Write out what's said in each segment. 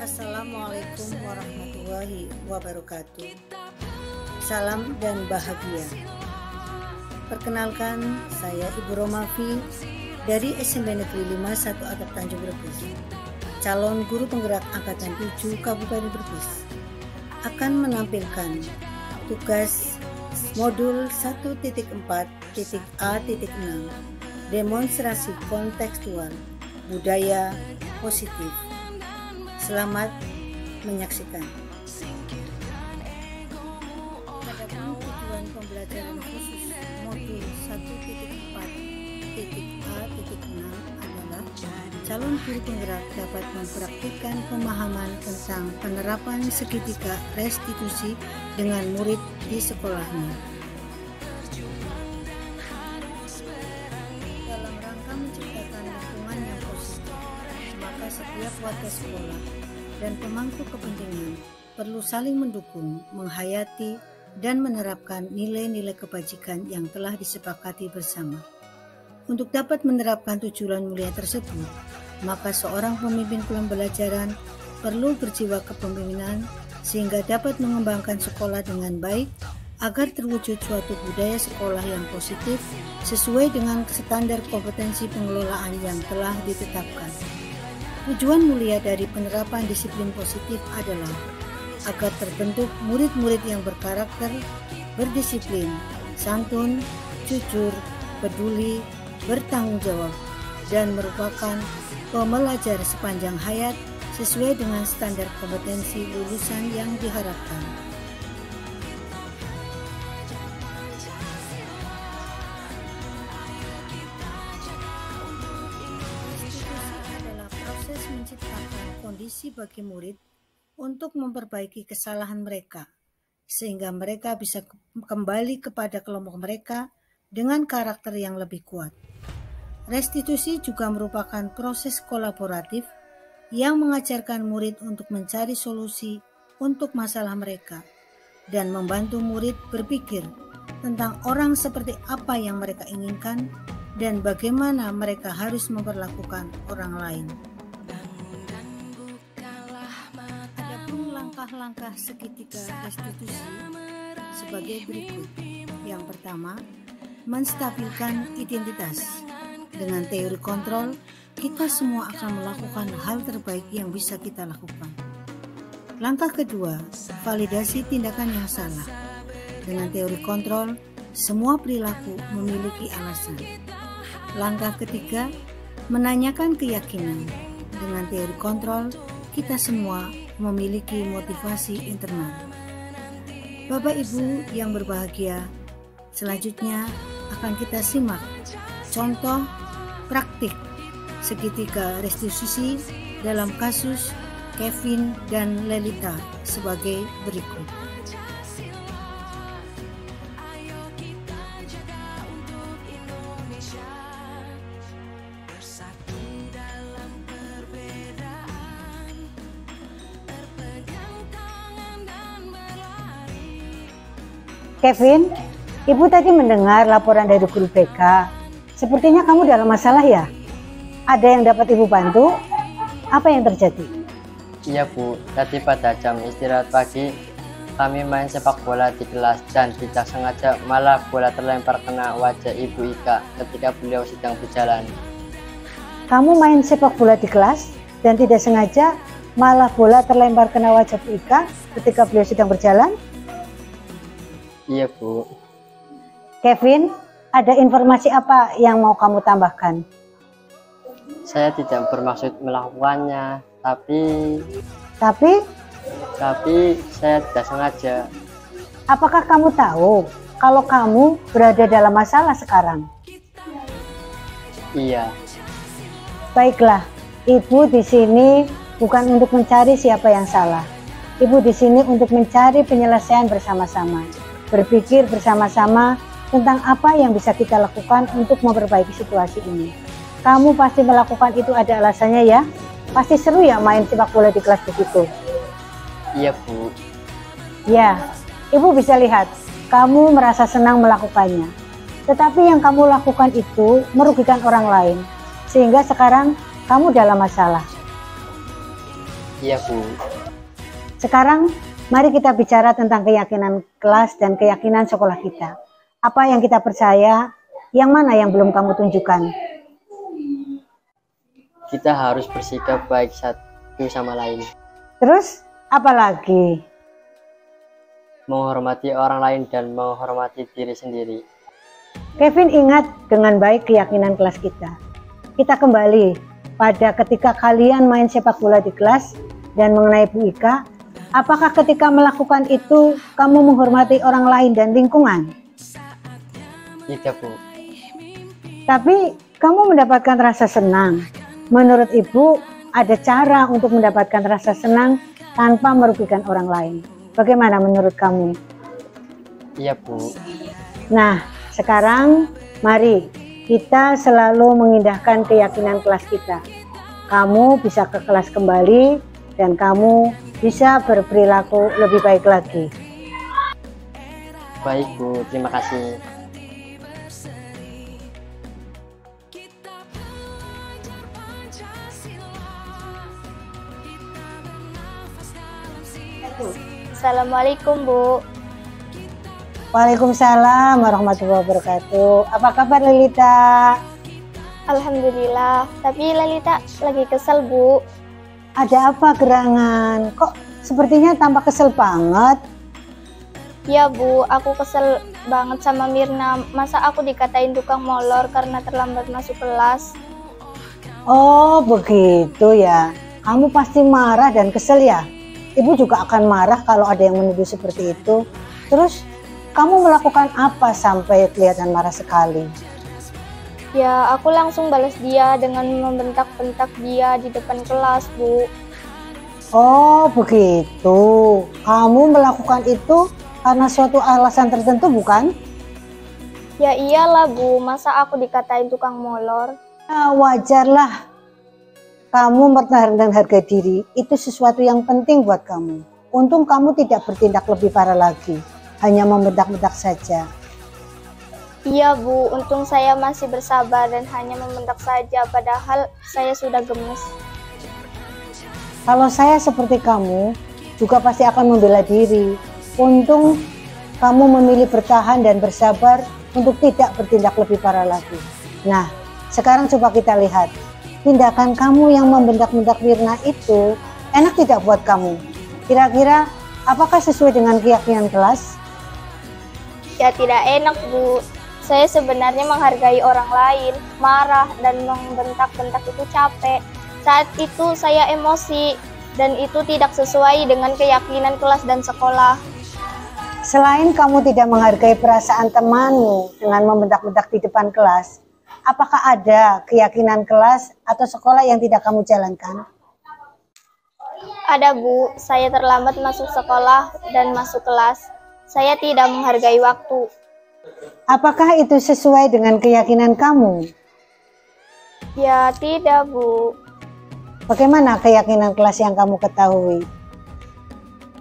Assalamualaikum warahmatullahi wabarakatuh. Salam dan bahagia. Perkenalkan, saya Ibu Romafi dari SMP Negeri 5 1 Atap Tanjung Brebes, calon guru penggerak angkatan 7 Kabupaten Brebes, akan menampilkan tugas modul 1.4.A.6 demonstrasi kontekstual budaya positif. Selamat menyaksikan. Adapun tujuan pembelajaran khusus modul 1.4.A.6 adalah calon guru penggerak dapat mempraktikkan pemahaman tentang penerapan segitiga restitusi dengan murid di sekolahnya. Dalam rangka menciptakan lingkungan yang positif, maka setiap warga sekolah dan pemangku kepentingan perlu saling mendukung, menghayati, dan menerapkan nilai-nilai kebajikan yang telah disepakati bersama. Untuk dapat menerapkan tujuan mulia tersebut, maka seorang pemimpin pembelajaran perlu berjiwa kepemimpinan sehingga dapat mengembangkan sekolah dengan baik agar terwujud suatu budaya sekolah yang positif sesuai dengan standar kompetensi pengelolaan yang telah ditetapkan. Tujuan mulia dari penerapan disiplin positif adalah agar terbentuk murid-murid yang berkarakter, berdisiplin, santun, jujur, peduli, bertanggung jawab, dan merupakan pembelajar sepanjang hayat sesuai dengan standar kompetensi lulusan yang diharapkan. Menciptakan kondisi bagi murid untuk memperbaiki kesalahan mereka, sehingga mereka bisa kembali kepada kelompok mereka dengan karakter yang lebih kuat. Restitusi juga merupakan proses kolaboratif yang mengajarkan murid untuk mencari solusi untuk masalah mereka dan membantu murid berpikir tentang orang seperti apa yang mereka inginkan dan bagaimana mereka harus memperlakukan orang lain. Langkah-langkah segitiga restitusi sebagai berikut. Yang pertama, menstabilkan identitas. Dengan teori kontrol, kita semua akan melakukan hal terbaik yang bisa kita lakukan. Langkah kedua, validasi tindakan yang salah. Dengan teori kontrol, semua perilaku memiliki alasan. Langkah ketiga, menanyakan keyakinan. Dengan teori kontrol, kita semua memiliki motivasi internal. Bapak Ibu yang berbahagia, selanjutnya akan kita simak contoh praktik segitiga restitusi dalam kasus Kevin dan Lelita sebagai berikut. Kevin, Ibu tadi mendengar laporan dari guru BK. Sepertinya kamu dalam masalah ya? Ada yang dapat Ibu bantu? Apa yang terjadi? Iya Bu, tadi pada jam istirahat pagi kami main sepak bola di kelas dan tidak sengaja malah bola terlempar kena wajah Ibu Ika ketika beliau sedang berjalan. Kamu main sepak bola di kelas dan tidak sengaja malah bola terlempar kena wajah Bu Ika ketika beliau sedang berjalan? Iya Bu. Kevin, ada informasi apa yang mau kamu tambahkan? Saya tidak bermaksud melakukannya, tapi saya tidak sengaja. Apakah kamu tahu kalau kamu berada dalam masalah sekarang? Iya. Baiklah, Ibu di sini bukan untuk mencari siapa yang salah. Ibu di sini untuk mencari penyelesaian bersama-sama. Berpikir bersama-sama tentang apa yang bisa kita lakukan untuk memperbaiki situasi ini. Kamu pasti melakukan itu ada alasannya ya? Pasti seru ya main sepak bola di kelas begitu? Iya Bu. Ya, Ibu bisa lihat, kamu merasa senang melakukannya. Tetapi yang kamu lakukan itu merugikan orang lain. Sehingga sekarang kamu dalam masalah. Iya, Bu. Sekarang mari kita bicara tentang keyakinan kelas dan keyakinan sekolah kita. Apa yang kita percaya, yang mana yang belum kamu tunjukkan? Kita harus bersikap baik satu sama lain. Terus, apa lagi? Menghormati orang lain dan menghormati diri sendiri. Kevin ingat dengan baik keyakinan kelas kita. Kita kembali pada ketika kalian main sepak bola di kelas dan mengenai Bu Ika. Apakah ketika melakukan itu kamu menghormati orang lain dan lingkungan? Tidak, Bu. Tapi kamu mendapatkan rasa senang. Menurut Ibu, ada cara untuk mendapatkan rasa senang tanpa merugikan orang lain. Bagaimana menurut kamu? Iya, Bu. Nah, sekarang mari kita selalu mengindahkan keyakinan kelas kita. Kamu bisa ke kelas kembali dan kamu bisa berperilaku lebih baik lagi. Baik, Bu. Terima kasih. Assalamualaikum, Bu. Waalaikumsalam warahmatullahi wabarakatuh. Apa kabar Lelita? Alhamdulillah. Tapi Lalita lagi kesel, Bu. Ada apa gerangan? Kok sepertinya tampak kesel banget? Ya, Bu, aku kesel banget sama Mirna. Masa aku dikatain tukang molor karena terlambat masuk kelas? Oh, begitu ya. Kamu pasti marah dan kesel ya? Ibu juga akan marah kalau ada yang menuduh seperti itu. Terus, kamu melakukan apa sampai kelihatan marah sekali? Ya, aku langsung balas dia dengan membentak-bentak dia di depan kelas, Bu. Oh, begitu. Kamu melakukan itu karena suatu alasan tertentu, bukan? Ya iyalah, Bu. Masa aku dikatain tukang molor? Nah, wajarlah. Kamu mempertahankan harga diri, itu sesuatu yang penting buat kamu. Untung kamu tidak bertindak lebih parah lagi, hanya membentak-bentak saja. Iya, Bu. Untung saya masih bersabar dan hanya membentak saja, padahal saya sudah gemes. Kalau saya seperti kamu, juga pasti akan membela diri. Untung kamu memilih bertahan dan bersabar untuk tidak bertindak lebih parah lagi. Nah, sekarang coba kita lihat. Tindakan kamu yang membentak-bentak Mirna itu enak tidak buat kamu? Kira-kira apakah sesuai dengan keyakinan kelas? Ya tidak enak, Bu. Saya sebenarnya menghargai orang lain. Marah dan membentak-bentak itu capek. Saat itu saya emosi dan itu tidak sesuai dengan keyakinan kelas dan sekolah. Selain kamu tidak menghargai perasaan temanmu dengan membentak-bentak di depan kelas, apakah ada keyakinan kelas atau sekolah yang tidak kamu jalankan? Ada, Bu. Saya terlambat masuk sekolah dan masuk kelas. Saya tidak menghargai waktu. Apakah itu sesuai dengan keyakinan kamu? Ya tidak, Bu. Bagaimana keyakinan kelas yang kamu ketahui?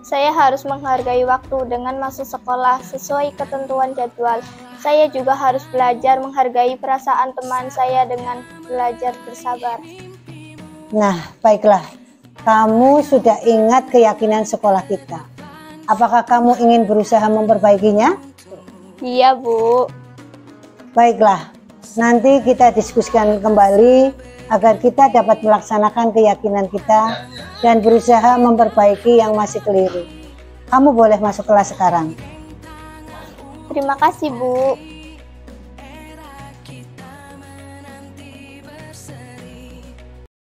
Saya harus menghargai waktu dengan masuk sekolah sesuai ketentuan jadwal. Saya juga harus belajar menghargai perasaan teman saya dengan belajar bersabar. Nah, baiklah. Kamu sudah ingat keyakinan sekolah kita. Apakah kamu ingin berusaha memperbaikinya? Iya, Bu. Baiklah, nanti kita diskusikan kembali agar kita dapat melaksanakan keyakinan kita dan berusaha memperbaiki yang masih keliru. Kamu boleh masuk kelas sekarang. Terima kasih, Bu.